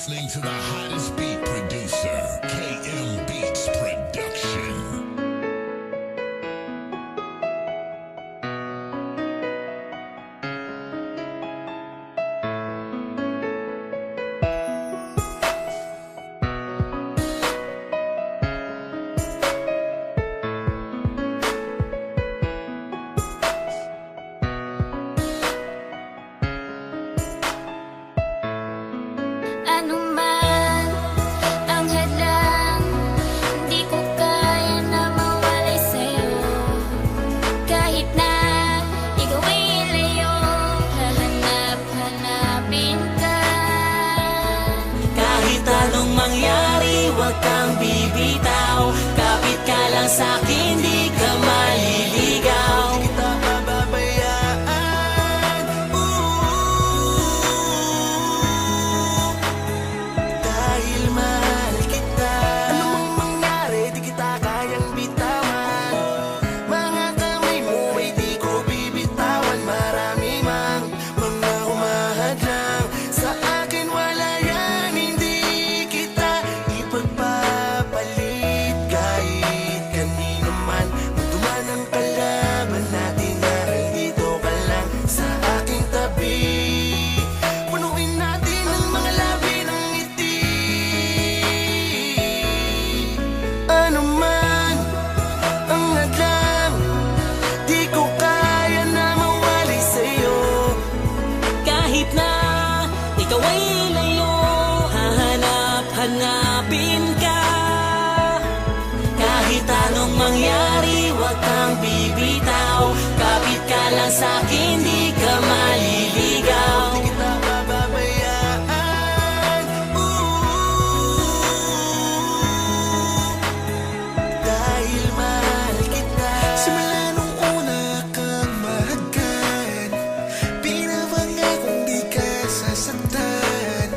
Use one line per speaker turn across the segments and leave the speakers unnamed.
listening to the hottest beat producer, KM Beats Production.
Ano man ang hadlang, di ko kaya na mawalay sa'yo. Kahit na ikaw ay layo, hahanap-hanapin ka.
Kahit anong mangyari, huwag kang bibitaw. Kapit ka lang sa'kin, di ka maliligaw. Di kita pababayaan, dahil mahal kita. Anong mangyari, di kita kayang bitawan. Mga kamay mo ay di ko bibitawan. Marami mang mga humahadlang sa akin, wala yan, hindi kita ipagpapalit. Kahit kanino man, magduman ang kalaban natin, narandito ka lang sa aking tabi. Punuin natin ang mga labi ng ngiti. Ano man ang hadlang, di ko kaya na mawalay sa'yo. Kahit na ikaw ay layo, hahanap-hanapin ka. Kahit anong mangyari, huwag kang bibitaw. Kapit ka lang sa'kin, di ka maliligaw. Di kita pababayaan, dahil mahal kita.
Simula nung una kang mahagkan, pinapangakong di ka sasaktan.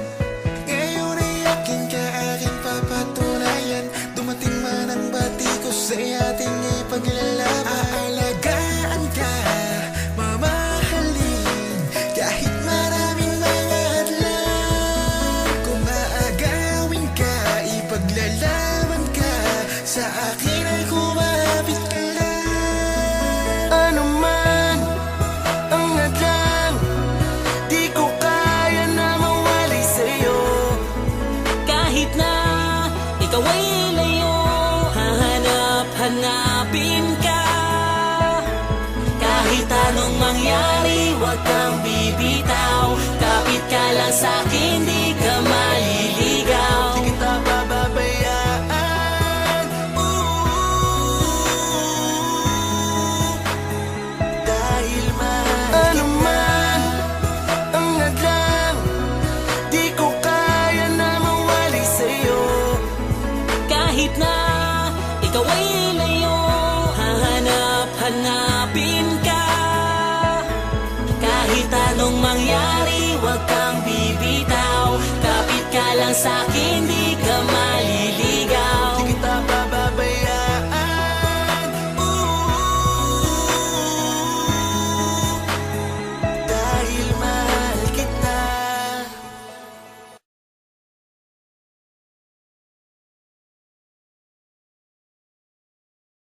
Ngayon ay akin ka, aking papatunayan. Dumating man ang bati ko sa'y ating ipaglalaban. Aalagaan ka, mamahalin, kahit maraming mga hadlang. Kung aagawin ka, ipaglalaban ka, sa akin ay kumapit ka lang.
Ano man ang hadlang, di ko kaya na mawalay sa'yo. Kahit na ikaw ay layo, hahanap-hanapin ka. Kahit anong mangyari, huwag kang bibitaw. Kapit ka lang sa'kin, di ka maliligaw. Di kita pababayaan, dahil mahal kita. Ano man ang hadlang, di ko kaya na mawalay sa'yo. Kahit na ikaw ay layo, hahanap-hanapin ka. Kahit anong mangyari, huwag kang bibitaw. Kapit ka lang sa'kin,